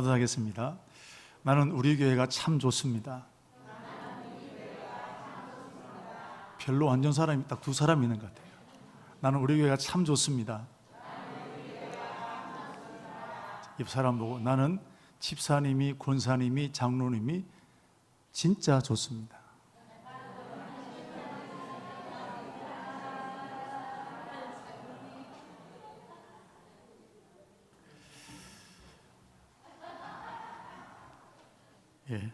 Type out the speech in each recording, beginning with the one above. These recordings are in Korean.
하겠습니다. 나는 우리 교회가 참 좋습니다. 별로 완전 사람이 딱 두 사람 있는 것 같아요. 나는 우리 교회가 참 좋습니다. 옆 사람 보고 나는 집사님이, 권사님이, 장로님이 진짜 좋습니다. 예.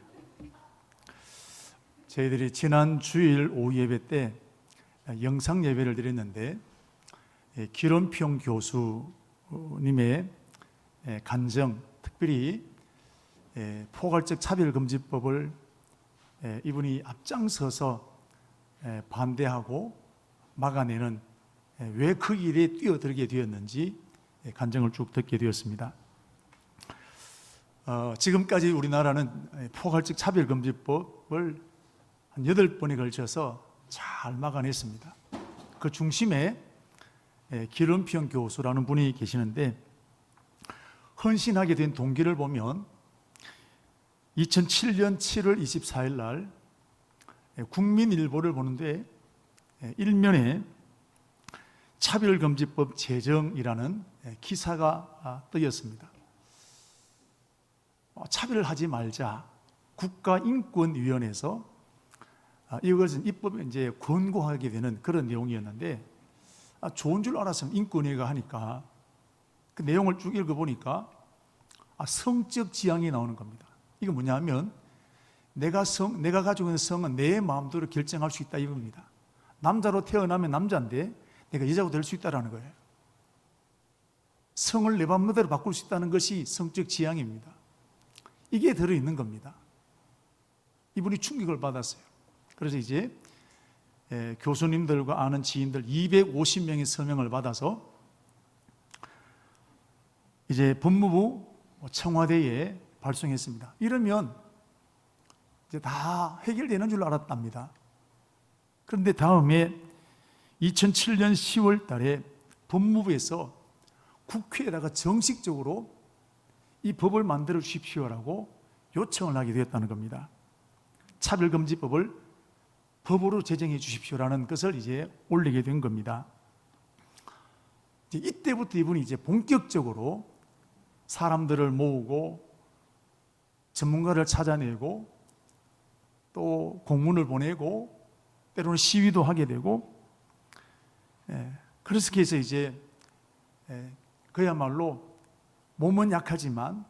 저희들이 지난 주일 오후 예배 때 영상 예배를 드렸는데 기론평 교수님의 간증, 특별히 포괄적 차별금지법을 이분이 앞장서서 반대하고 막아내는 왜 그 일에 뛰어들게 되었는지 간증을 쭉 듣게 되었습니다. 지금까지 우리나라는 포괄적 차별금지법을 한 8번에 걸쳐서 잘 막아냈습니다. 그 중심에 기름평 교수라는 분이 계시는데 헌신하게 된 동기를 보면 2007년 7월 24일 날 국민일보를 보는데 일면에 차별금지법 제정이라는 기사가 뜨였습니다. 차별하지 말자. 국가인권위원회에서 이것은 입법에 이제 권고하게 되는 그런 내용이었는데 좋은 줄 알았으면 인권위가 하니까 그 내용을 쭉 읽어보니까 성적 지향이 나오는 겁니다. 이거 뭐냐면 내가 가지고 있는 성은 내 마음대로 결정할 수 있다 이겁니다. 남자로 태어나면 남자인데 내가 여자가 될 수 있다는 거예요. 성을 내 마음대로 바꿀 수 있다는 것이 성적 지향입니다. 이게 들어있는 겁니다. 이분이 충격을 받았어요. 그래서 이제 교수님들과 아는 지인들 250명의 서명을 받아서 이제 법무부 청와대에 발송했습니다. 이러면 이제 다 해결되는 줄 알았답니다. 그런데 다음에 2007년 10월 달에 법무부에서 국회에다가 정식적으로 이 법을 만들어 주십시오라고 요청을 하게 되었다는 겁니다. 차별금지법을 법으로 제정해 주십시오라는 것을 이제 올리게 된 겁니다. 이때부터 이분이 이제 본격적으로 사람들을 모으고 전문가를 찾아내고 또 공문을 보내고 때로는 시위도 하게 되고 그래서 이제 그야말로 몸은 약하지만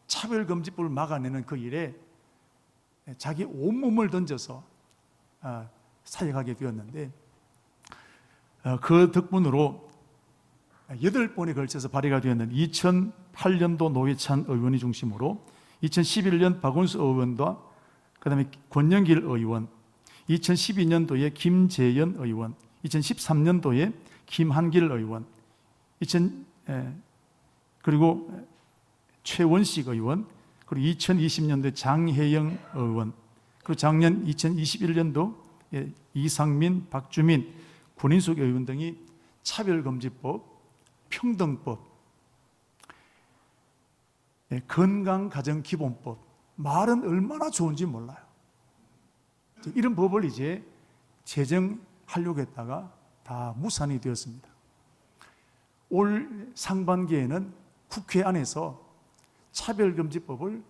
차별금지법을 막아내는 그 일에 자기 온몸을 던져서 사역하게 되었는데 그 덕분으로 8번에 걸쳐서 발의가 되었는 2008년도 노회찬 의원이 중심으로 2011년 박원수 의원과 그 다음에 권영길 의원, 2012년도에 김재현 의원, 2013년도에 김한길 의원, 그리고 최원식 의원, 그리고 2020년도에 장혜영 의원, 그리고 작년 2021년도 이상민, 박주민, 권인숙 의원 등이 차별금지법, 평등법, 건강가정기본법, 말은 얼마나 좋은지 몰라요. 이런 법을 이제 제정하려고 했다가 다 무산이 되었습니다. 올 상반기에는 국회 안에서 차별금지법을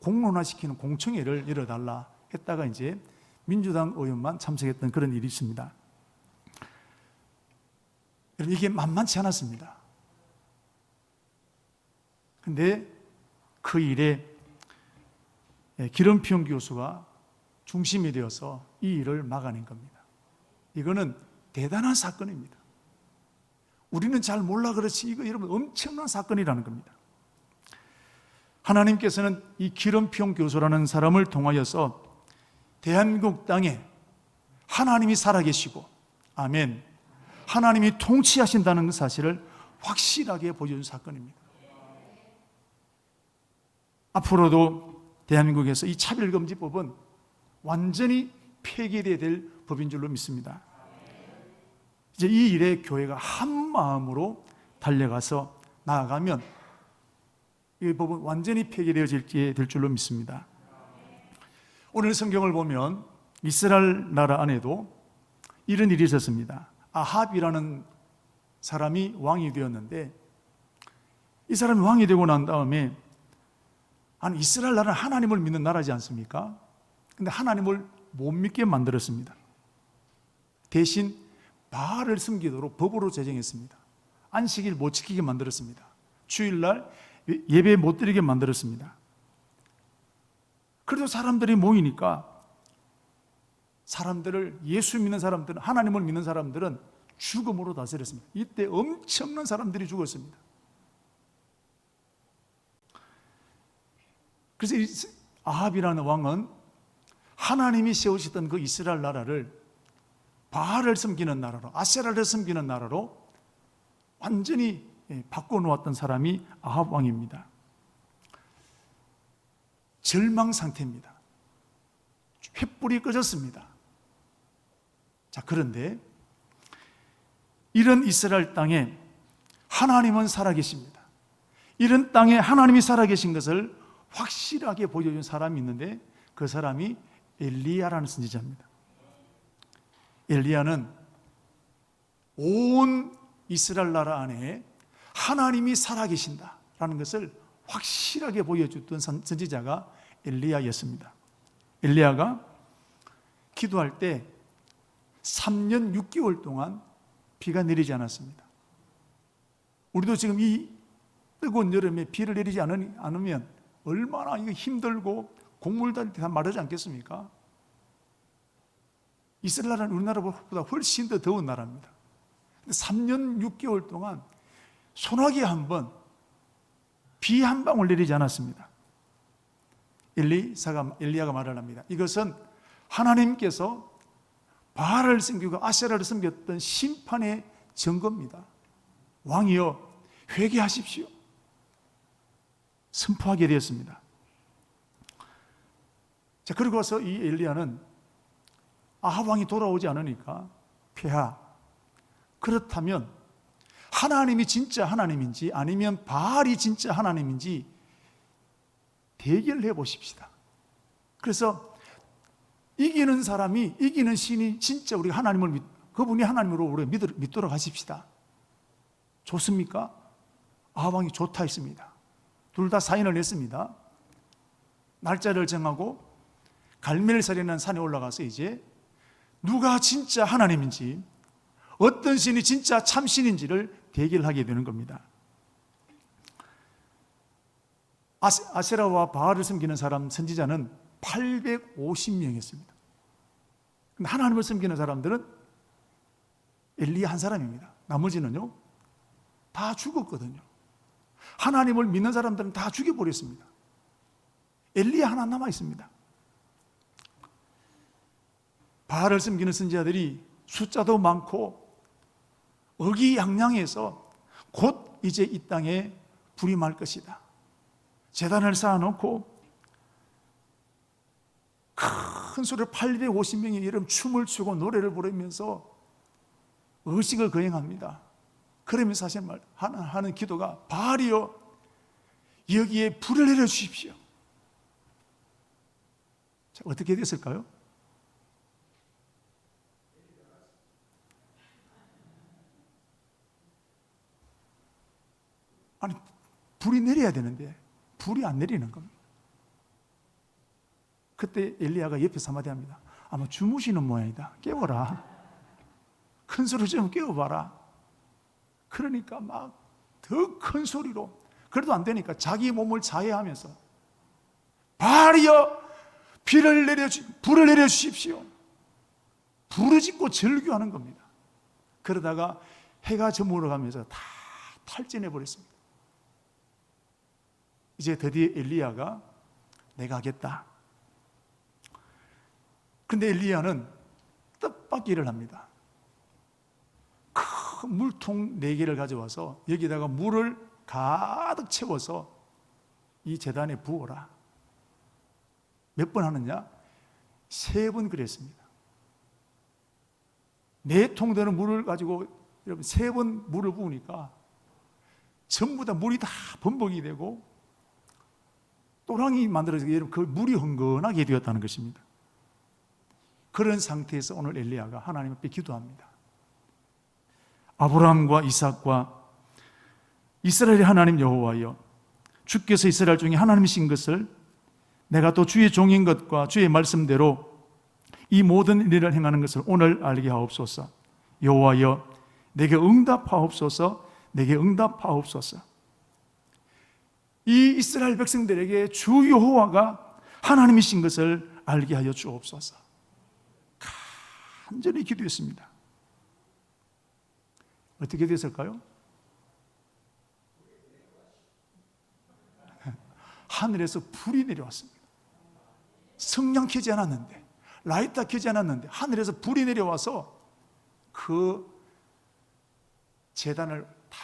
공론화시키는 공청회를 열어달라 했다가 이제 민주당 의원만 참석했던 그런 일이 있습니다. 이게 만만치 않았습니다. 그런데 그 일에 기름평 교수가 중심이 되어서 이 일을 막아낸 겁니다. 이거는 대단한 사건입니다. 우리는 잘 몰라 그렇지 이거 여러분 엄청난 사건이라는 겁니다. 하나님께서는 이 기름평 교수라는 사람을 통하여서 대한민국 땅에 하나님이 살아계시고 아멘, 하나님이 통치하신다는 사실을 확실하게 보여준 사건입니다. 앞으로도 대한민국에서 이 차별금지법은 완전히 폐기되어야 될 법인 줄로 믿습니다. 이제 이 일에 교회가 한 마음으로 달려가서 나아가면 이 법은 완전히 폐기되어질 줄로 믿습니다. 오늘 성경을 보면 이스라엘 나라 안에도 이런 일이 있었습니다. 아합이라는 사람이 왕이 되었는데, 이 사람이 왕이 되고 난 다음에, 아니 이스라엘 나라는 하나님을 믿는 나라지 않습니까? 근데 하나님을 못 믿게 만들었습니다. 대신 바알을 섬기도록 법으로 제정했습니다. 안식일 못 지키게 만들었습니다. 주일날 예배 못 드리게 만들었습니다. 그래도 사람들이 모이니까 사람들을, 예수 믿는 사람들은, 하나님을 믿는 사람들은 죽음으로 다스렸습니다. 이때 엄청난 사람들이 죽었습니다. 그래서 아합이라는 왕은 하나님이 세우시던 그 이스라엘 나라를 바알을 섬기는 나라로, 아세라를 섬기는 나라로 완전히 바꿔놓았던 사람이 아합 왕입니다. 절망 상태입니다. 횃불이 꺼졌습니다. 자, 그런데 이런 이스라엘 땅에 하나님은 살아계십니다. 이런 땅에 하나님이 살아계신 것을 확실하게 보여준 사람이 있는데, 그 사람이 엘리야라는 선지자입니다. 엘리야는 온 이스라엘 나라 안에 하나님이 살아계신다라는 것을 확실하게 보여줬던 선지자가 엘리야였습니다. 엘리야가 기도할 때 3년 6개월 동안 비가 내리지 않았습니다. 우리도 지금 이 뜨거운 여름에 비를 내리지 않으면 얼마나 이거 힘들고 곡물 달릴 때 다 마르지 않겠습니까? 이스라엘 나라는 우리나라보다 훨씬 더 더운 나라입니다. 3년 6개월 동안 소나기 한 번, 비 한 방울 내리지 않았습니다. 엘리야가 말을 합니다. 이것은 하나님께서 바알을 섬기고 아세라를 섬겼던 심판의 증거입니다. 왕이여 회개하십시오. 선포하게 되었습니다. 자, 그리고 와서 이 엘리야는 아합 왕이 돌아오지 않으니까 폐하, 그렇다면 하나님이 진짜 하나님인지 아니면 바알이 진짜 하나님인지 대결해 보십시다. 그래서 이기는 사람이, 이기는 신이 진짜 우리 하나님을 그분이 하나님으로 우리 믿도록 하십시다. 좋습니까? 아합 왕이 좋다 했습니다. 둘 다 사인을 냈습니다. 날짜를 정하고 갈멜살이라는 산에 올라가서 이제 누가 진짜 하나님인지, 어떤 신이 진짜 참신인지를 대결하게 되는 겁니다. 아세라와 바알을 섬기는 사람 선지자는 850명이었습니다. 근데 하나님을 섬기는 사람들은 엘리야 한 사람입니다. 나머지는요 다 죽었거든요. 하나님을 믿는 사람들은 다 죽여버렸습니다. 엘리야 하나 남아 있습니다. 바알을 섬기는 선지자들이 숫자도 많고 의기양양해서 곧 이제 이 땅에 불이 말 것이다. 제단을 쌓아놓고 큰 소리로 850명이 여러분 춤을 추고 노래를 부르면서 의식을 거행합니다. 그러면서 하는 기도가 바알이여 여기에 불을 내려주십시오. 자, 어떻게 됐을까요? 아니 불이 내려야 되는데 불이 안 내리는 겁니다. 그때 엘리야가 옆에서 한마디 합니다. 아마 주무시는 모양이다. 깨워라. 큰 소리 좀 깨워봐라. 그러니까 막 더 큰 소리로, 그래도 안 되니까 자기 몸을 자해하면서 바알이여 불을 내려주십시오. 부르짖고 절규하는 겁니다. 그러다가 해가 저물어 가면서 다 탈진해 버렸습니다. 이제 드디어 엘리야가 내가 하겠다. 그런데 엘리야는 뜻밖의를 합니다. 큰 물통 4개를 가져와서 여기다가 물을 가득 채워서 이 제단에 부어라. 몇 번 하느냐? 3번 그랬습니다. 4통 되는 물을 가지고 여러분 3번 물을 부으니까 전부 다 물이 다 범벅이 되고 또랑이 만들어서 그 물이 흥건하게 되었다는 것입니다. 그런 상태에서 오늘 엘리야가 하나님 앞에 기도합니다. 아브라함과 이삭과 이스라엘의 하나님 여호와여, 주께서 이스라엘 중에 하나님이신 것을 내가 또 주의 종인 것과 주의 말씀대로 이 모든 일을 행하는 것을 오늘 알게 하옵소서. 여호와여, 내게 응답하옵소서. 내게 응답하옵소서. 이 이스라엘 백성들에게 주 여호와가 하나님이신 것을 알게 하여 주옵소서. 간절히 기도했습니다. 어떻게 됐을까요? 하늘에서 불이 내려왔습니다. 성냥 켜지 않았는데, 라이터 켜지 않았는데 하늘에서 불이 내려와서 그 제단을 다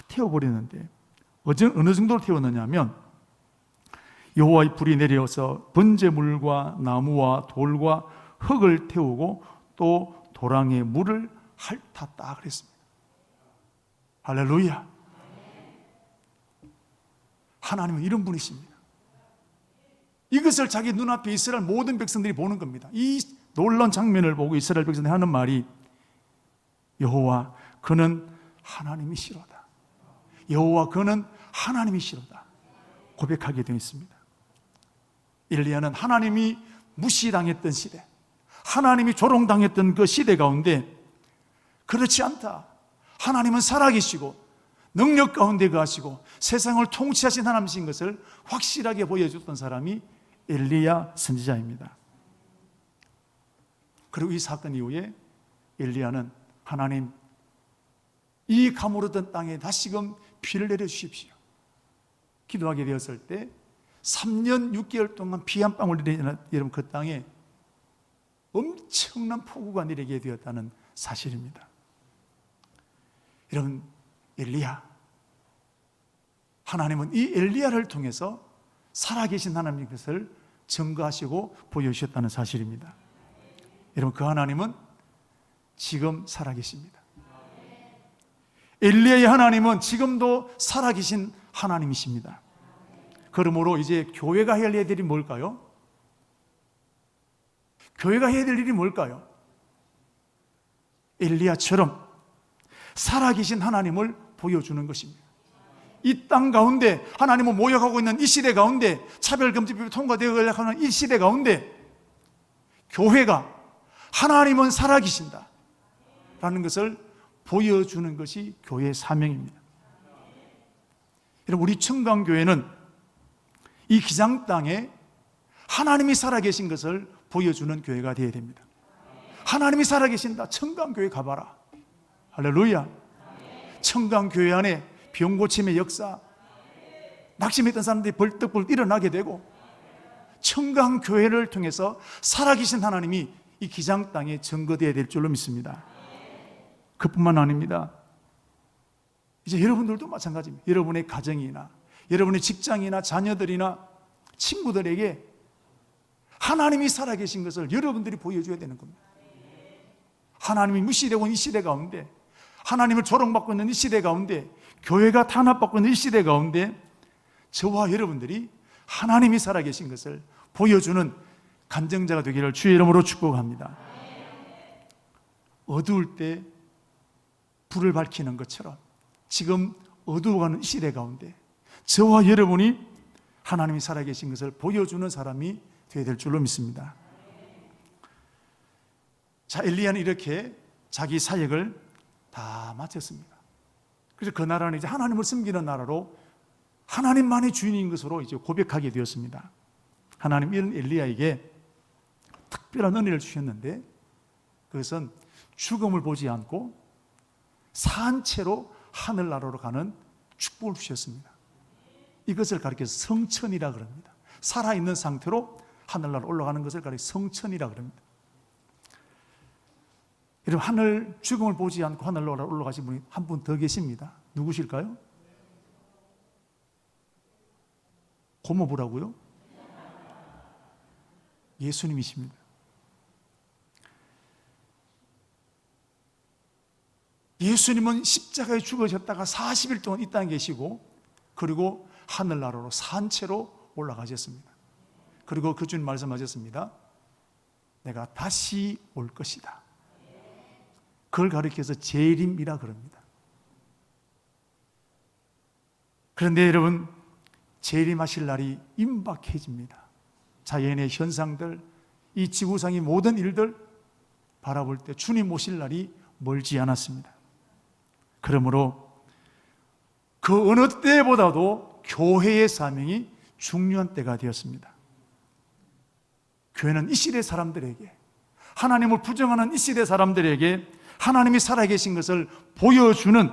태워버리는데, 어느 정도로 태웠느냐면 여호와의 불이 내려서 번제물과 나무와 돌과 흙을 태우고 또 도랑에 물을 핥았다 그랬습니다. 할렐루야. 하나님은 이런 분이십니다. 이것을 자기 눈앞에 이스라엘 모든 백성들이 보는 겁니다. 이 놀라운 장면을 보고 이스라엘 백성들이 하는 말이, 여호와 그는 하나님이시로다. 여호와 그는 하나님이시로다 고백하게 되어 있습니다. 엘리야는 하나님이 무시당했던 시대, 하나님이 조롱당했던 그 시대 가운데 그렇지 않다, 하나님은 살아계시고 능력 가운데 거하시고 세상을 통치하신 하나님이신 것을 확실하게 보여줬던 사람이 엘리야 선지자입니다. 그리고 이 사건 이후에 엘리야는 하나님, 이 가물었던 땅에 다시금 비를 내려주십시오 기도하게 되었을 때 3년 6개월 동안 비 한 방울 내리는 여러분, 그 땅에 엄청난 폭우가 내리게 되었다는 사실입니다. 여러분, 엘리야, 하나님은 이 엘리야를 통해서 살아계신 하나님의 것을 증거하시고 보여주셨다는 사실입니다. 여러분, 그 하나님은 지금 살아계십니다. 엘리야의 하나님은 지금도 살아계신 하나님이십니다. 그러므로 이제 교회가 해야 할 일이 뭘까요? 교회가 해야 될 일이 뭘까요? 엘리야처럼 살아계신 하나님을 보여주는 것입니다. 이 땅 가운데 하나님은 모욕하고 있는 이 시대 가운데, 차별금지법이 통과되어 가는 이 시대 가운데 교회가 하나님은 살아계신다 라는 것을 보여주는 것이 교회의 사명입니다. 여러분, 우리 청강교회는 이 기장 땅에 하나님이 살아계신 것을 보여주는 교회가 되어야 됩니다. 하나님이 살아계신다, 청강교회 가봐라. 할렐루야. 청강교회 안에 병고침의 역사, 낙심했던 사람들이 벌떡벌떡 일어나게 되고, 청강교회를 통해서 살아계신 하나님이 이 기장 땅에 증거되어야 될 줄로 믿습니다. 그뿐만 아닙니다. 이제 여러분들도 마찬가지입니다. 여러분의 가정이나 여러분의 직장이나 자녀들이나 친구들에게 하나님이 살아계신 것을 여러분들이 보여줘야 되는 겁니다. 하나님이 무시되고 있는 이 시대 가운데, 하나님을 조롱받고 있는 이 시대 가운데, 교회가 탄압받고 있는 이 시대 가운데 저와 여러분들이 하나님이 살아계신 것을 보여주는 간증자가 되기를 주의 이름으로 축복합니다. 어두울 때 불을 밝히는 것처럼 지금 어두워가는 이 시대 가운데 저와 여러분이 하나님이 살아계신 것을 보여주는 사람이 되어야 될 줄로 믿습니다. 자, 엘리야는 이렇게 자기 사역을 다 마쳤습니다. 그래서 그 나라는 이제 하나님을 섬기는 나라로, 하나님만의 주인인 것으로 이제 고백하게 되었습니다. 하나님 이런 엘리야에게 특별한 은혜를 주셨는데, 그것은 죽음을 보지 않고 산채로 하늘나라로 가는 축복을 주셨습니다. 이것을 가리켜서 성천이라 그럽니다. 살아있는 상태로 하늘나라로 올라가는 것을 가리켜 성천이라 그럽니다. 여러분, 하늘 죽음을 보지 않고 하늘나라로 올라가신 분이 한 분 더 계십니다. 누구실까요? 고모부라고요? 예수님이십니다. 예수님은 십자가에 죽으셨다가 40일 동안 이 땅에 계시고, 그리고 하늘나라로 산채로 올라가셨습니다. 그리고 그 주님 말씀하셨습니다. 내가 다시 올 것이다. 그걸 가리켜서 재림이라 그럽니다. 그런데 여러분, 재림하실 날이 임박해집니다. 자연의 현상들, 이 지구상의 모든 일들 바라볼 때 주님 오실 날이 멀지 않았습니다. 그러므로 그 어느 때보다도 교회의 사명이 중요한 때가 되었습니다. 교회는 이 시대 사람들에게, 하나님을 부정하는 이 시대 사람들에게 하나님이 살아계신 것을 보여주는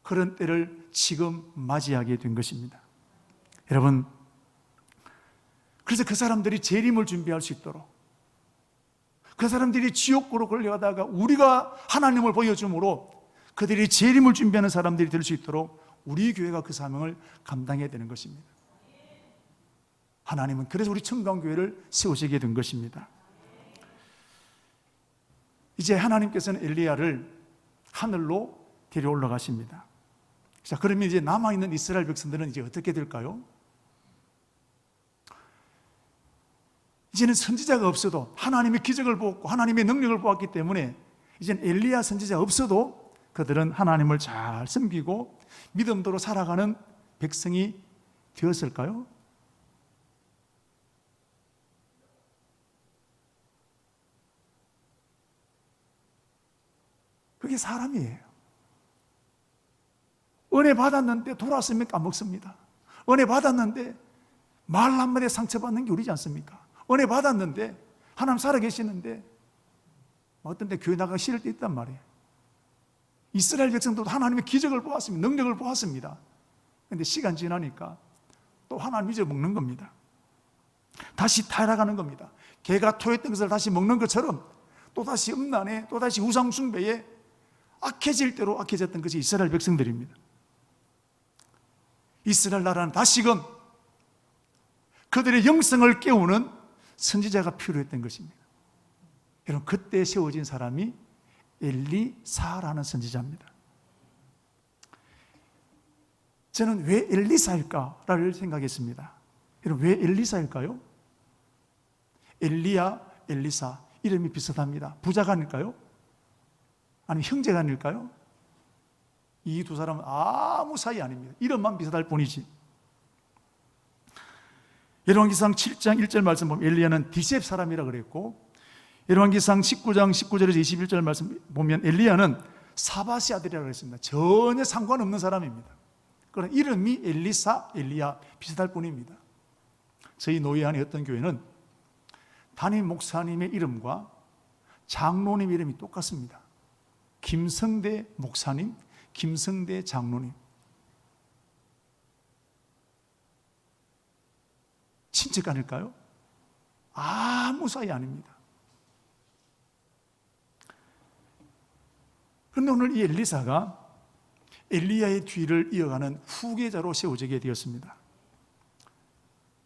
그런 때를 지금 맞이하게 된 것입니다. 여러분, 그래서 그 사람들이 재림을 준비할 수 있도록, 그 사람들이 지옥으로 걸려가다가 우리가 하나님을 보여줌으로 그들이 재림을 준비하는 사람들이 될 수 있도록 우리 교회가 그 사명을 감당해야 되는 것입니다. 하나님은 그래서 우리 청강교회를 세우시게 된 것입니다. 이제 하나님께서는 엘리야를 하늘로 데려 올라가십니다. 자, 그러면 이제 남아있는 이스라엘 백성들은 이제 어떻게 될까요? 이제는 선지자가 없어도 하나님의 기적을 보았고 하나님의 능력을 보았기 때문에 이제는 엘리야 선지자 없어도 그들은 하나님을 잘 섬기고 믿음대로 살아가는 백성이 되었을까요? 그게 사람이에요. 은혜 받았는데 돌아왔으면 까먹습니다. 은혜 받았는데 말 한마디에 상처받는 게 우리지 않습니까? 은혜 받았는데 하나님 살아계시는데 어떤 때 교회 나가기 싫을 때 있단 말이에요. 이스라엘 백성도 하나님의 기적을 보았습니다. 능력을 보았습니다. 그런데 시간 지나니까 또 하나님 잊어먹는 겁니다. 다시 타락하는 겁니다. 개가 토했던 것을 다시 먹는 것처럼 또다시 음란에, 또다시 우상 숭배에 악해질 대로 악해졌던 것이 이스라엘 백성들입니다. 이스라엘 나라는 다시금 그들의 영성을 깨우는 선지자가 필요했던 것입니다. 여러분, 그때 세워진 사람이 엘리사라는 선지자입니다. 저는 왜 엘리사일까를 생각했습니다. 여러분, 왜 엘리사일까요? 엘리야, 엘리사 이름이 비슷합니다. 부자가 아닐까요? 아니면 형제가 아닐까요? 이 두 사람은 아무 사이 아닙니다. 이름만 비슷할 뿐이지. 열왕기상 7장 1절 말씀 보면 엘리야는 디셉 사람이라 그랬고, 열왕기상 19장 19절에서 21절 말씀 보면 엘리야는 사바시 아들이라고 했습니다. 전혀 상관없는 사람입니다. 그러나 이름이 엘리사, 엘리야 비슷할 뿐입니다. 저희 노예 안에 어떤 교회는 담임 목사님의 이름과 장로님 이름이 똑같습니다. 김성대 목사님, 김성대 장로님. 친척 아닐까요? 아무 사이 아닙니다. 그런데 오늘 이 엘리사가 엘리야의 뒤를 이어가는 후계자로 세워지게 되었습니다.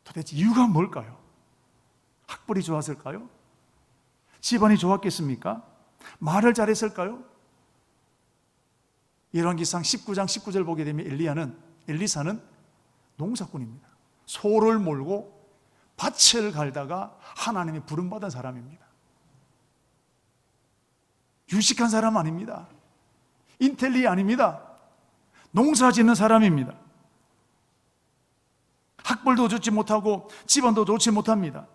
도대체 이유가 뭘까요? 학벌이 좋았을까요? 집안이 좋았겠습니까? 말을 잘했을까요? 열왕기상 19장 19절 보게 되면 엘리사는 농사꾼입니다. 소를 몰고 밭을 갈다가 하나님의 부름받은 사람입니다. 유식한 사람 아닙니다. 인텔리 아닙니다. 농사 짓는 사람입니다. 학벌도 좋지 못하고 집안도 좋지 못합니다.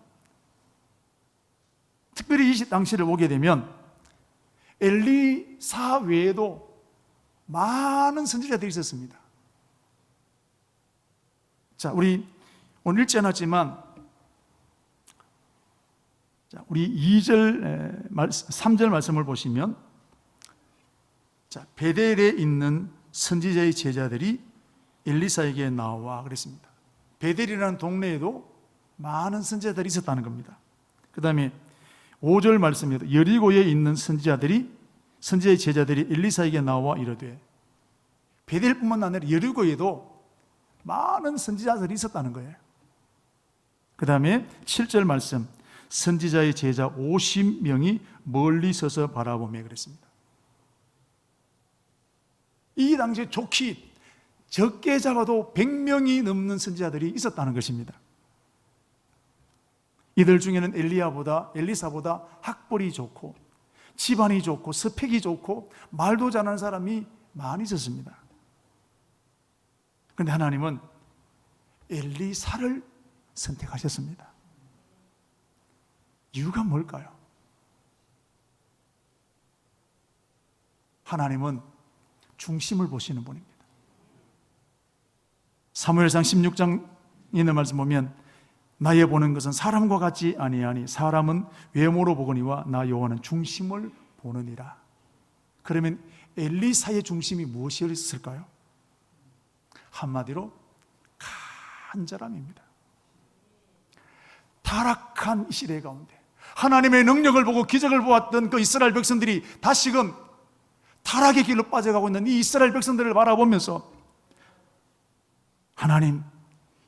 특별히 이 당시를 보게 되면 엘리사 외에도 많은 선지자들이 있었습니다. 자, 우리 오늘 읽지 않았지만 우리 2절, 3절 말씀을 보시면 베델에 있는 선지자의 제자들이 엘리사에게 나와 그랬습니다. 베델이라는 동네에도 많은 선지자들이 있었다는 겁니다. 그 다음에 5절 말씀입니다. 여리고에 있는 선지자의 제자들이 엘리사에게 나와 이르되, 베델뿐만 아니라 여리고에도 많은 선지자들이 있었다는 거예요. 그 다음에 7절 말씀, 선지자의 제자 50명이 멀리 서서 바라보며 그랬습니다. 이 당시에 좋기 적게 잡아도 100명이 넘는 선지자들이 있었다는 것입니다. 이들 중에는 엘리사보다 학벌이 좋고 집안이 좋고 스펙이 좋고 말도 잘하는 사람이 많이 있었습니다. 그런데 하나님은 엘리사를 선택하셨습니다. 이유가 뭘까요? 하나님은 중심을 보시는 분입니다. 사무엘상 16장 있는 말씀 보면 나의 보는 것은 사람과 같지 아니하니 사람은 외모로 보거니와 나 여호와는 중심을 보느니라. 그러면 엘리사의 중심이 무엇이었을까요? 한마디로 간절함입니다. 타락한 시대 가운데 하나님의 능력을 보고 기적을 보았던 그 이스라엘 백성들이 다시금 타락의 길로 빠져가고 있는 이 이스라엘 백성들을 바라보면서 하나님,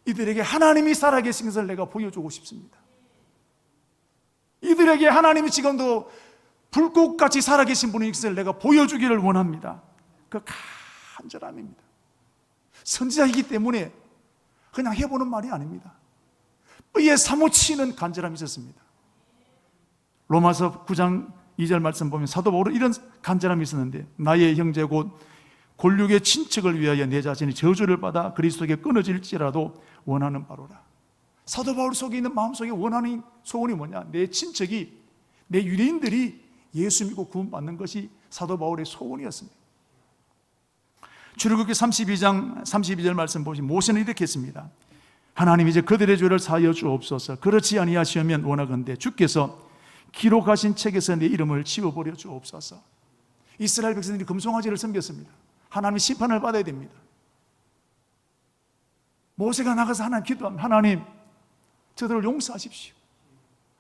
이들에게 하나님이 살아계신 것을 내가 보여주고 싶습니다. 이들에게 하나님이 지금도 불꽃같이 살아계신 분인 것을 내가 보여주기를 원합니다. 그 간절함입니다. 선지자이기 때문에 그냥 해보는 말이 아닙니다. 뼈에 사무치는 간절함이 있었습니다. 로마서 9장 2절 말씀 보면 사도 바울은 이런 간절함이 있었는데 나의 형제 곧 골육의 친척을 위하여 내 자신이 저주를 받아 그리스도에게 끊어질지라도 원하는 바로라. 사도 바울 속에 있는 마음속에 원하는 소원이 뭐냐? 내 친척이, 내 유대인들이 예수 믿고 구원받는 것이 사도 바울의 소원이었습니다. 출애굽기 32장 32절 말씀 보시면 모세는 이렇게 했습니다. 하나님 이제 그들의 죄를 사하여 주옵소서. 그렇지 아니하시면 원하건대 주께서 기록하신 책에서 내 이름을 지워버려 주옵소서. 이스라엘 백성들이 금송아지를 섬겼습니다. 하나님의 심판을 받아야 됩니다. 모세가 나가서 하나님 기도하면 하나님 저들을 용서하십시오.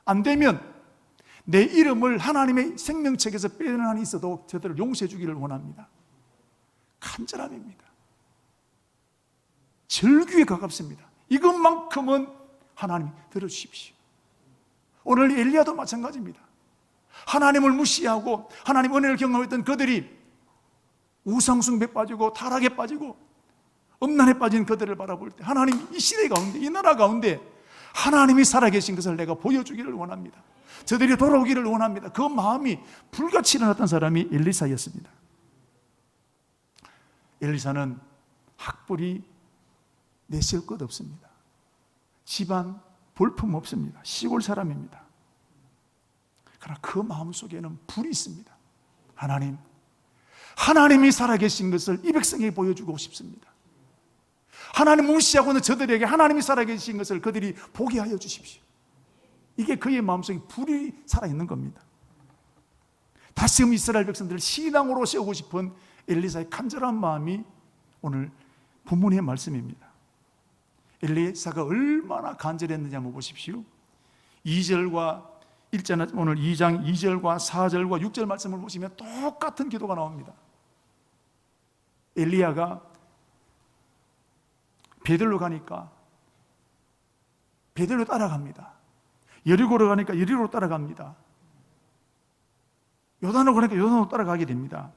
안 되면 내 이름을 하나님의 생명책에서 빼는 한이 있어도 저들을 용서해 주기를 원합니다. 간절함입니다. 절규에 가깝습니다. 이것만큼은 하나님 들어주십시오. 오늘 엘리야도 마찬가지입니다. 하나님을 무시하고 하나님 은혜를 경험했던 그들이 우상숭배에 빠지고 타락에 빠지고 음란에 빠진 그들을 바라볼 때 하나님 이 시대 가운데 이 나라 가운데 하나님이 살아계신 것을 내가 보여주기를 원합니다. 저들이 돌아오기를 원합니다. 그 마음이 불같이 일어났던 사람이 엘리사였습니다. 엘리사는 학벌이 내세울 것 없습니다. 집안 볼품 없습니다. 시골 사람입니다. 그러나 그 마음속에는 불이 있습니다. 하나님, 하나님이 살아계신 것을 이 백성에게 보여주고 싶습니다. 하나님 무시하고 있는 저들에게 하나님이 살아계신 것을 그들이 보게 하여 주십시오. 이게 그의 마음속에 불이 살아있는 겁니다. 다시금 이스라엘 백성들을 신앙으로 세우고 싶은 엘리사의 간절한 마음이 오늘 본문의 말씀입니다. 엘리사가 얼마나 간절했느냐 한번 보십시오. 2절과 1절, 오늘 2장 2절과 4절과 6절 말씀을 보시면 똑같은 기도가 나옵니다. 엘리야가 베들로 가니까 베들로 따라갑니다. 여리고로 가니까 여리고로 따라갑니다. 요단으로 가니까 요단으로 따라가게 됩니다.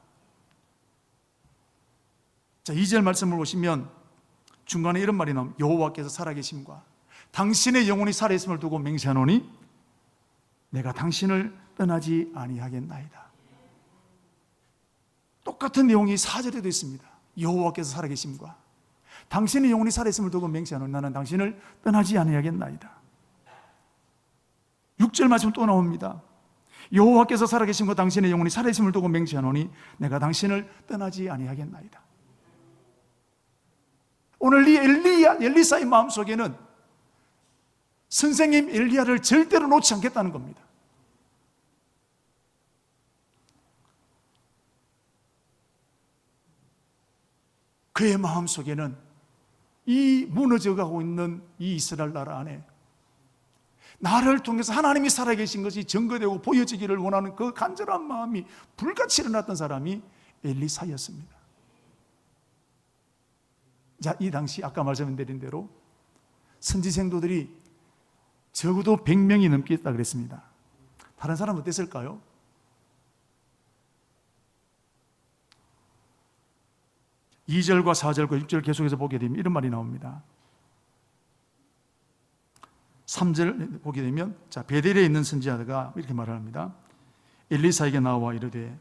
자, 2절 말씀을 보시면 중간에 이런 말이 나옵니다. 여호와께서 살아계심과 당신의 영혼이 살아있음을 두고 맹세하노니 내가 당신을 떠나지 아니하겠나이다. 똑같은 내용이 4절에도 있습니다. 여호와께서 살아계심과 당신의 영혼이 살아있음을 두고 맹세하노니 나는 당신을 떠나지 아니하겠나이다. 6절 말씀 또 나옵니다. 여호와께서 살아계심과 당신의 영혼이 살아있음을 두고 맹세하노니 내가 당신을 떠나지 아니하겠나이다. 오늘 이 엘리사의 마음속에는 선생님 엘리야를 절대로 놓지 않겠다는 겁니다. 그의 마음속에는 이 무너져가고 있는 이 이스라엘 나라 안에 나를 통해서 하나님이 살아계신 것이 증거되고 보여지기를 원하는 그 간절한 마음이 불같이 일어났던 사람이 엘리사였습니다. 자, 이 당시 아까 말씀드린 대로 선지 생도들이 적어도 100명이 넘게 있다 그랬습니다. 다른 사람은 어땠을까요? 2절과 4절과 6절 계속해서 보게 되면 이런 말이 나옵니다. 3절 보게 되면 베델에 있는 선지자가 이렇게 말을 합니다. 엘리사에게 나와 이르되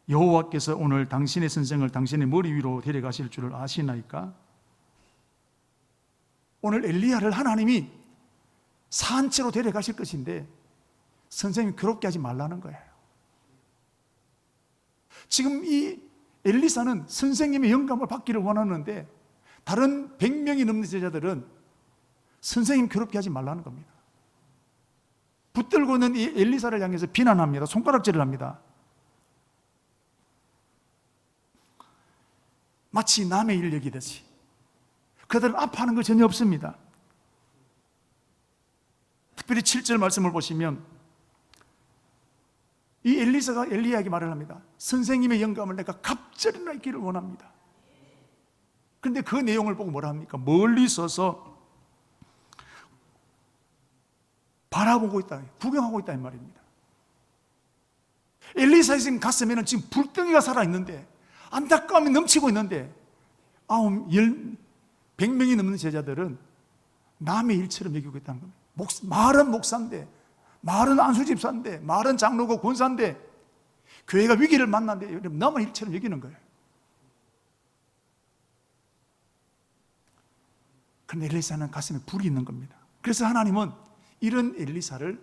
여호와께서 오늘 당신의 선생을 당신의 머리 위로 데려가실 줄을 아시나이까? 오늘 엘리야를 하나님이 산채로 데려가실 것인데 선생님이 괴롭게 하지 말라는 거예요. 지금 이 엘리사는 선생님의 영감을 받기를 원하는데 다른 100명이 넘는 제자들은 선생님 괴롭게 하지 말라는 겁니다. 붙들고 있는 이 엘리사를 향해서 비난합니다. 손가락질을 합니다. 마치 남의 일 여기듯이. 그들은 아파하는 거 전혀 없습니다. 특별히 7절 말씀을 보시면 이 엘리사가 엘리야에게 말을 합니다. 선생님의 영감을 내가 갑절이나 있기를 원합니다. 그런데 그 내용을 보고 뭐라 합니까? 멀리 서서 바라보고 있다, 구경하고 있다 이 말입니다. 엘리사의 지금 가슴에는 지금 불덩이가 살아있는데 안타까움이 넘치고 있는데 100명이 넘는 제자들은 남의 일처럼 여기고 있다는 겁니다. 말은 목사인데, 말은 안수집사인데, 말은 장로고 권사인데 교회가 위기를 만났는데 남의 일처럼 여기는 거예요. 그런데 엘리사는 가슴에 불이 있는 겁니다. 그래서 하나님은 이런 엘리사를,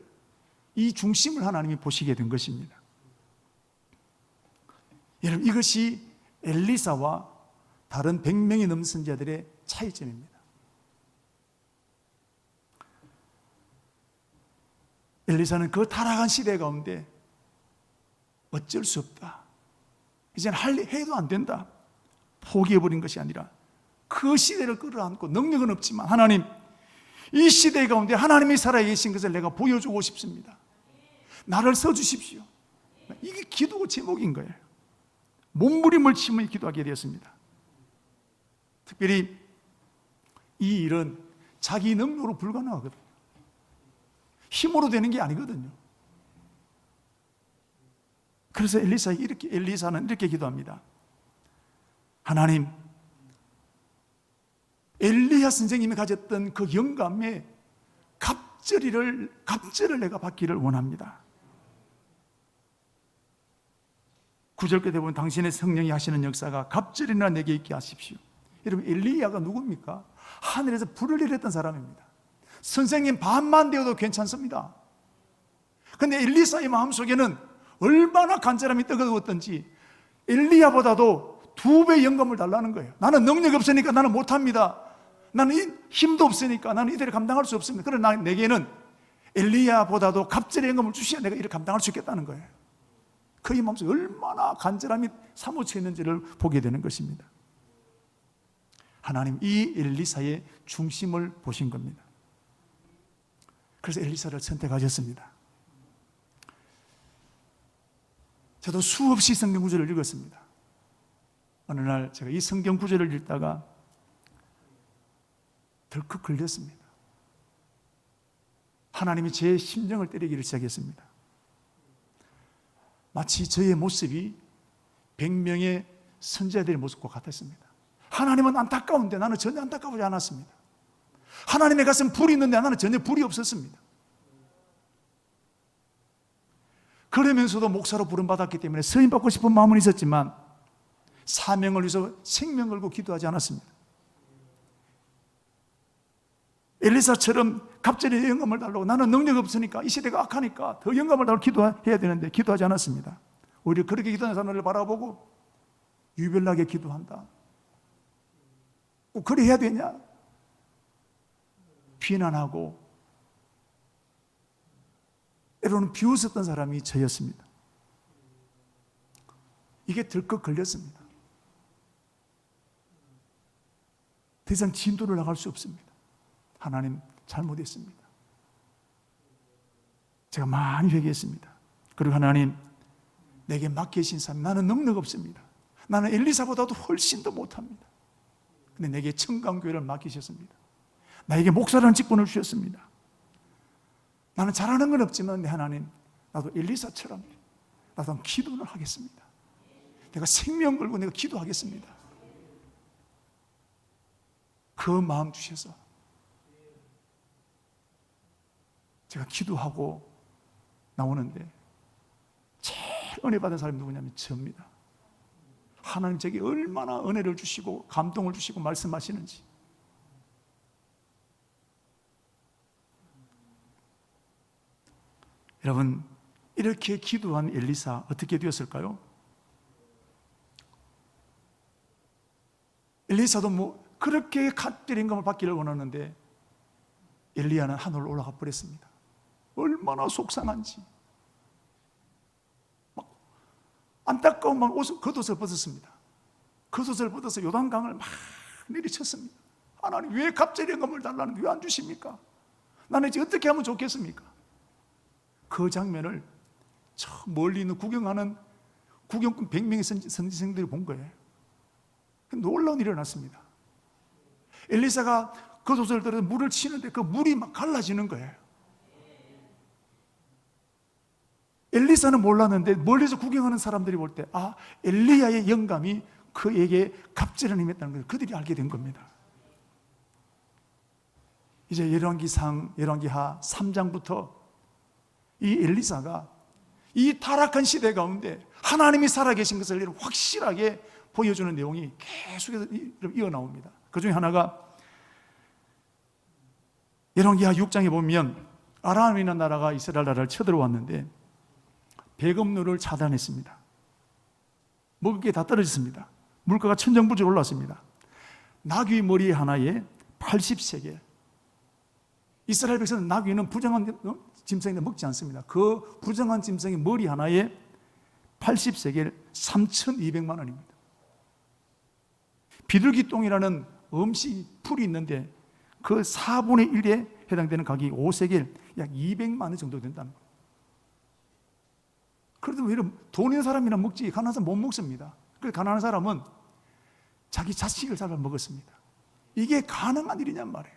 이 중심을 하나님이 보시게 된 것입니다. 여러분, 이것이 엘리사와 다른 100명이 넘는 선지자들의 차이점입니다. 엘리사는 그 타락한 시대 가운데 어쩔 수 없다, 이제는 해도 안 된다, 포기해버린 것이 아니라 그 시대를 끌어안고, 능력은 없지만 하나님, 이 시대 가운데 하나님이 살아계신 것을 내가 보여주고 싶습니다. 나를 써주십시오. 이게 기도 제목인 거예요. 몸부림을 치며 기도하게 되었습니다. 특별히 이 일은 자기 능력으로 불가능하거든요. 힘으로 되는 게 아니거든요. 그래서 엘리사는 이렇게 기도합니다. 하나님, 엘리야 선생님이 가졌던 그 영감의 갑절을 내가 받기를 원합니다. 9절 끝에 보면 당신의 성령이 하시는 역사가 갑절이나 내게 있게 하십시오. 여러분, 엘리야가 누굽니까? 하늘에서 불을 내렸던 사람입니다. 선생님 반만 되어도 괜찮습니다. 그런데 엘리사의 마음속에는 얼마나 간절함이 뜨거웠던지 엘리야보다도 2배 영감을 달라는 거예요. 나는 능력이 없으니까 나는 못합니다. 나는 힘도 없으니까 나는 이들을 감당할 수 없습니다. 그러나 내게는 엘리야보다도 갑절의 영감을 주셔야 내가 이를 감당할 수 있겠다는 거예요. 그의 마음속에 얼마나 간절함이 사무쳐 있는지를 보게 되는 것입니다. 하나님, 이 엘리사의 중심을 보신 겁니다. 그래서 엘리사를 선택하셨습니다. 저도 수없이 성경 구절을 읽었습니다. 어느 날 제가 이 성경 구절을 읽다가 덜컥 걸렸습니다. 하나님이 제 심정을 때리기를 시작했습니다. 마치 저의 모습이 100명의 선지자들의 모습과 같았습니다. 하나님은 안타까운데 나는 전혀 안타까우지 않았습니다. 하나님의 가슴에 불이 있는데 나는 전혀 불이 없었습니다. 그러면서도 목사로 부름받았기 때문에 서임받고 싶은 마음은 있었지만 사명을 위해서 생명 걸고 기도하지 않았습니다. 엘리사처럼 갑절의 영감을 달라고, 나는 능력이 없으니까, 이 시대가 악하니까 더 영감을 달라고 기도해야 되는데 기도하지 않았습니다. 오히려 그렇게 기도하는 사람을 바라보고 유별나게 기도한다, 꼭 그래 해야 되냐, 비난하고 때로는 비웃었던 사람이 저였습니다. 이게 덜컥 걸렸습니다. 더 이상 진도를 나갈 수 없습니다. 하나님, 잘못했습니다. 제가 많이 회개했습니다. 그리고 하나님, 내게 맡기신 삶, 나는 능력 없습니다. 나는 엘리사보다도 훨씬 더 못합니다. 근데 내게 청강교회를 맡기셨습니다. 나에게 목사라는 직분을 주셨습니다. 나는 잘하는 건 없지만 하나님, 나도 엘리사처럼 나도 기도를 하겠습니다. 내가 생명 걸고 내가 기도하겠습니다. 그 마음 주셔서 제가 기도하고 나오는데 제일 은혜 받은 사람이 누구냐면 저입니다. 하나님 제게 얼마나 은혜를 주시고 감동을 주시고 말씀하시는지. 여러분, 이렇게 기도한 엘리사 어떻게 되었을까요? 엘리사도 뭐 그렇게 갑절의 임금을 받기를 원하는데 엘리야는 하늘로 올라가 버렸습니다. 얼마나 속상한지. 막 안타까운 막 겉옷을 벗었습니다. 겉옷을 벗어서 요단강을 막 내리쳤습니다. 하나님, 왜 갑절의 임금을 달라는데 왜 안 주십니까? 나는 이제 어떻게 하면 좋겠습니까? 그 장면을 저 멀리 있는 구경하는 구경꾼 100명의 선지생들이 본 거예요. 놀라운 일이 일어났습니다. 엘리사가 겉옷을 들어서 물을 치는데 그 물이 막 갈라지는 거예요. 엘리사는 몰랐는데 멀리서 구경하는 사람들이 볼 때 엘리야의 영감이 그에게 갑절을 임했다는 걸 그들이 알게 된 겁니다. 이제 열왕기하 3장부터 이 엘리사가 이 타락한 시대 가운데 하나님이 살아계신 것을 확실하게 보여주는 내용이 계속해서 이어나옵니다. 그 중에 하나가 열왕기하 6장에 보면 아람이라는 나라가 이스라엘 나라를 쳐들어왔는데 배급로를 차단했습니다. 먹을 게 다 떨어졌습니다. 물가가 천정부지로 올랐습니다. 나귀 머리 하나에 80세겔. 이스라엘 백성은 나귀는 부정한 짐승인데 먹지 않습니다. 그 부정한 짐승의 머리 하나에 80세겔 3,200만 원입니다. 비둘기똥이라는 음식 풀이 있는데 그 4분의 1에 해당되는 가격이 5세겔 약 200만 원 정도 된다는 거예요. 그래도 왜 돈 있는 사람이나 먹지 가난한 사람 못 먹습니다. 그래서 가난한 사람은 자기 자식을 잡아 먹었습니다. 이게 가능한 일이냔 말이에요.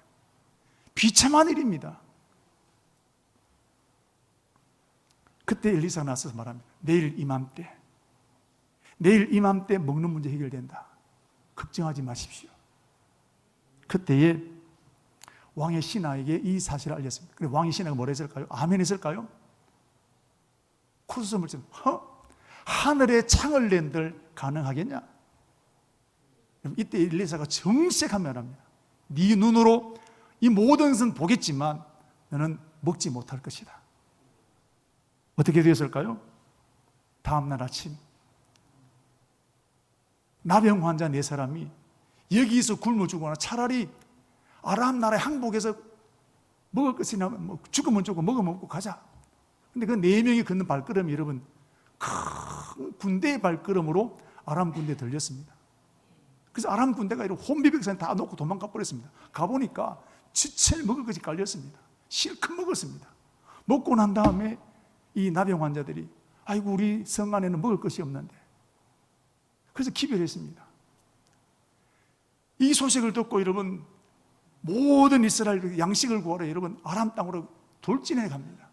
비참한 일입니다. 그때 엘리사가 나서서 말합니다. 내일 이맘때 먹는 문제 해결된다. 걱정하지 마십시오. 그때에 왕의 신하에게 이 사실을 알렸습니다. 그래서 왕의 신하가 뭐라 했을까요? 아멘 했을까요? 코웃음을 치면 하늘에 창을 낸들 가능하겠냐? 이때 엘리사가 정색하며 말합니다. 네 눈으로 이 모든 것은 보겠지만 너는 먹지 못할 것이다. 어떻게 되었을까요? 다음날 아침 나병 환자 4사람이 여기서 굶어 죽거나 차라리 아람 나라의 항복에서 먹을 것이나 죽으면 죽고 먹으면 먹고 가자. 근데 그 4명이 걷는 발걸음이 여러분 큰 군대의 발걸음으로 아람 군대에 들렸습니다. 그래서 아람 군대가 이런 혼비백산 다 놓고 도망가 버렸습니다. 가보니까 지체 먹을 것이 깔렸습니다. 실컷 먹었습니다. 먹고 난 다음에 이 나병 환자들이 아이고 우리 성 안에는 먹을 것이 없는데 그래서 기별했습니다. 이 소식을 듣고 여러분 모든 이스라엘 양식을 구하러 여러분 아람 땅으로 돌진해 갑니다.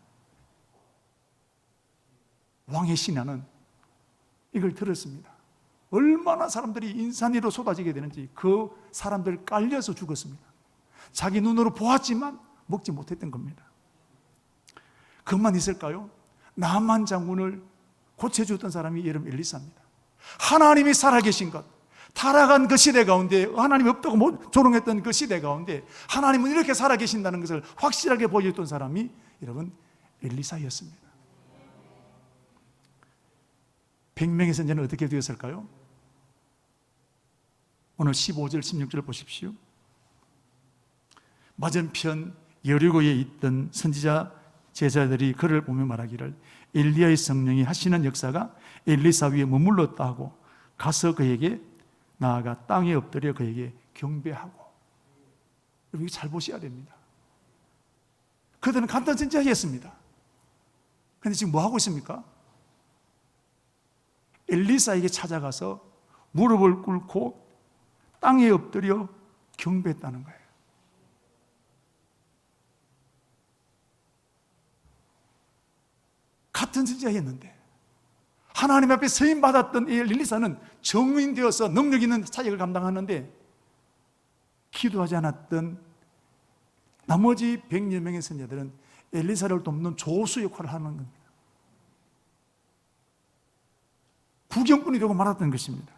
왕의 신하는 이걸 들었습니다. 얼마나 사람들이 인산위로 쏟아지게 되는지 그 사람들 깔려서 죽었습니다. 자기 눈으로 보았지만 먹지 못했던 겁니다. 그것만 있을까요? 나만 장군을 고쳐주었던 사람이 여러분 엘리사입니다. 하나님이 살아계신 것, 타락한 그 시대 가운데 하나님이 없다고 조롱했던 그 시대 가운데 하나님은 이렇게 살아계신다는 것을 확실하게 보여줬던 사람이 여러분 엘리사였습니다. 100명의 선지자는 어떻게 되었을까요? 오늘 15절 16절 보십시오. 맞은편 여리고에 있던 선지자 제자들이 그를 보며 말하기를 엘리야의 성령이 하시는 역사가 엘리사 위에 머물렀다 하고 가서 그에게 나아가 땅에 엎드려 그에게 경배하고. 여러분 잘 보셔야 됩니다. 그들은 간단 선지자였습니다. 그런데 지금 뭐 하고 있습니까? 엘리사에게 찾아가서 무릎을 꿇고 땅에 엎드려 경배했다는 거예요. 같은 선지자였는데 하나님 앞에 서임 받았던 이 엘리사는 정인되어서 능력 있는 사역을 감당하는데 기도하지 않았던 나머지 100여 명의 선자들은 엘리사를 돕는 조수 역할을 하는 겁니다. 구경꾼이 되고 말았던 것입니다.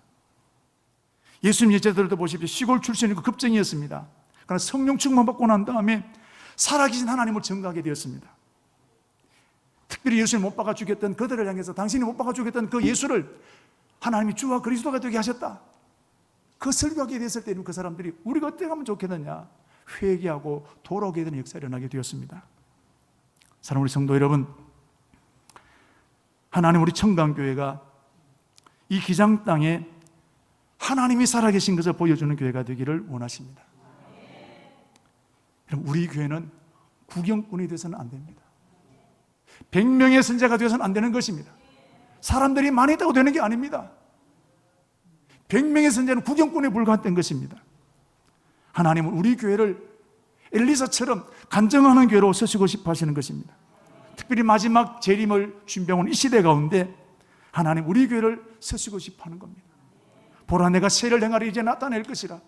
예수님 제자들도 보십시오. 시골 출신이고 급정이었습니다. 그러나 성령 충만 받고 난 다음에 살아계신 하나님을 증거하게 되었습니다. 특별히 예수를 못 박아 죽였던 그들을 향해서 당신이 못 박아 죽였던 그 예수를 하나님이 주와 그리스도가 되게 하셨다, 그 설교하게 됐을 때는 그 사람들이 우리가 어떻게 하면 좋겠느냐 회개하고 돌아오게 되는 역사가 일어나게 되었습니다. 사랑하는 우리 성도 여러분, 하나님 우리 청강교회가 이 기장 땅에 하나님이 살아계신 것을 보여주는 교회가 되기를 원하십니다. 그럼 우리 교회는 구경꾼이 되어서는 안 됩니다. 100명의 선자가 되어서는 안 되는 것입니다. 사람들이 많이 있다고 되는 게 아닙니다. 100명의 선자는 구경꾼에 불과했던 것입니다. 하나님은 우리 교회를 엘리사처럼 간증하는 교회로 쓰시고 싶어 하시는 것입니다. 특별히 마지막 재림을 준비하는 이 시대 가운데 하나님 우리 교회를 쓰시고 싶어 하는 겁니다. 보라, 내가 세를 행하리, 이제 나타낼 것이라.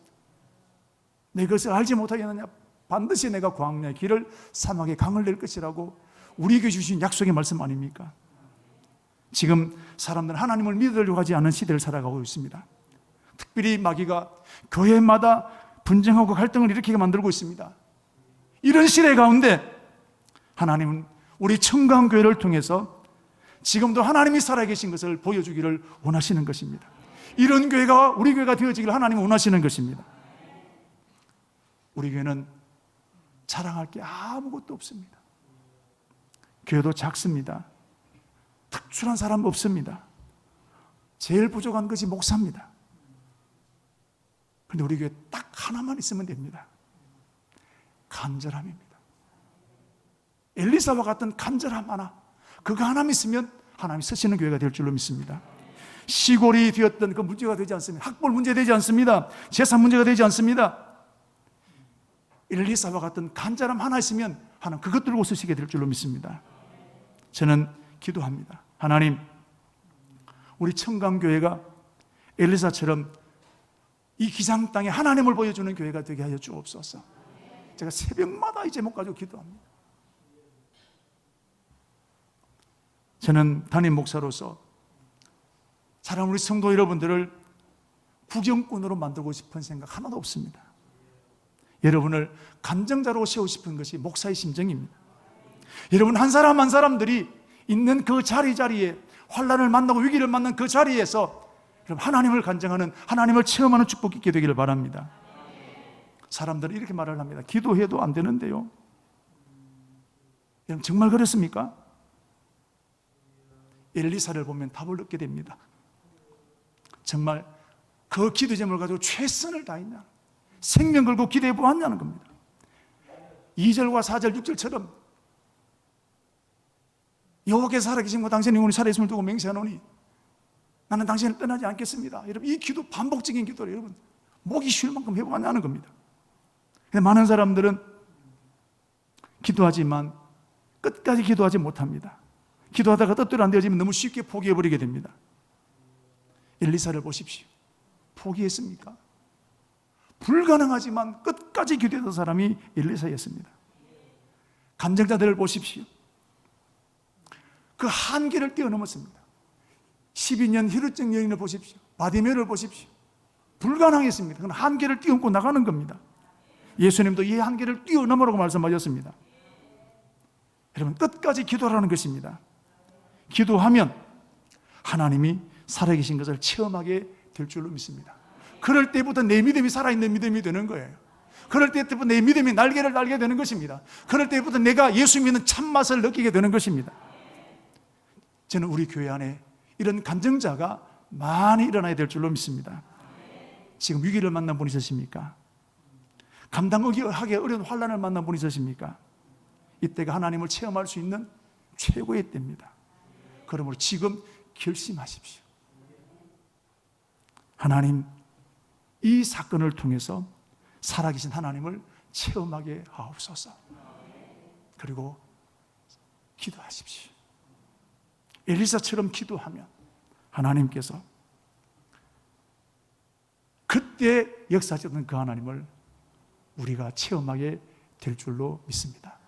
내 것을 알지 못하겠느냐, 반드시 내가 광야의 길을 사막에 강을 낼 것이라고 우리 교회 주신 약속의 말씀 아닙니까? 지금 사람들은 하나님을 믿으려고 하지 않은 시대를 살아가고 있습니다. 특별히 마귀가 교회마다 분쟁하고 갈등을 일으키게 만들고 있습니다. 이런 시대 가운데 하나님은 우리 청강교회를 통해서 지금도 하나님이 살아계신 것을 보여주기를 원하시는 것입니다. 이런 교회가 우리 교회가 되어지기를 하나님은 원하시는 것입니다. 우리 교회는 자랑할 게 아무것도 없습니다. 교회도 작습니다. 특출한 사람 없습니다. 제일 부족한 것이 목사입니다. 그런데 우리 교회 딱 하나만 있으면 됩니다. 간절함입니다. 엘리사와 같은 간절함 하나, 그거 하나만 있으면 하나님이 쓰시는 교회가 될 줄로 믿습니다. 시골이 되었던 그 문제가 되지 않습니다. 학벌 문제 되지 않습니다. 재산 문제가 되지 않습니다. 엘리사와 같은 간절함 하나 있으면 하나님 그것 들고 쓰시게 될 줄로 믿습니다. 저는 기도합니다. 하나님, 우리 청강교회가 엘리사처럼 이 기장 땅에 하나님을 보여주는 교회가 되게 하여 주옵소서. 제가 새벽마다 이 제목 가지고 기도합니다. 저는 담임 목사로서 사랑하는 우리 성도 여러분들을 구경꾼으로 만들고 싶은 생각 하나도 없습니다. 여러분을 감정자로 세우고 싶은 것이 목사의 심정입니다. 여러분 한 사람 한 사람들이 있는 그 자리자리에 환난을 만나고 위기를 만난 그 자리에서 하나님을 간증하는, 하나님을 체험하는 축복이 있게 되기를 바랍니다. 사람들은 이렇게 말을 합니다. 기도해도 안 되는데요. 여러분 정말 그렇습니까? 엘리사를 보면 답을 얻게 됩니다. 정말 그 기도 제목을 가지고 최선을 다했냐, 생명 걸고 기도해 보았냐는 겁니다. 2절과 4절, 6절처럼 여호와께서 살아계신 당신의 영혼이 살아있음을 두고 맹세하노니 나는 당신을 떠나지 않겠습니다. 여러분 이 기도 반복적인 기도를 여러분 목이 쉴 만큼 해보았냐는 겁니다. 많은 사람들은 기도하지만 끝까지 기도하지 못합니다. 기도하다가 뜻대로 안 되어지면 너무 쉽게 포기해버리게 됩니다. 엘리사를 보십시오. 포기했습니까? 불가능하지만 끝까지 기도했던 사람이 엘리사였습니다. 간증자들을 보십시오. 그 한계를 뛰어넘었습니다. 12년 혈루증 여인을 보십시오. 바디메를 보십시오. 불가능했습니다. 그건 한계를 뛰어넘고 나가는 겁니다. 예수님도 이 한계를 뛰어넘으라고 말씀하셨습니다. 여러분 끝까지 기도하라는 것입니다. 기도하면 하나님이 살아계신 것을 체험하게 될 줄로 믿습니다. 그럴 때부터 내 믿음이 살아있는 믿음이 되는 거예요. 그럴 때부터 내 믿음이 날개를 달게 되는 것입니다. 그럴 때부터 내가 예수 믿는 참맛을 느끼게 되는 것입니다. 저는 우리 교회 안에 이런 간증자가 많이 일어나야 될 줄로 믿습니다. 지금 위기를 만난 분이 있으십니까? 감당하기 어려운 환난을 만난 분이 있으십니까? 이때가 하나님을 체험할 수 있는 최고의 때입니다. 그러므로 지금 결심하십시오. 하나님, 이 사건을 통해서 살아계신 하나님을 체험하게 하옵소서. 그리고 기도하십시오. 엘리사처럼 기도하면 하나님께서 그때 역사하셨던 그 하나님을 우리가 체험하게 될 줄로 믿습니다.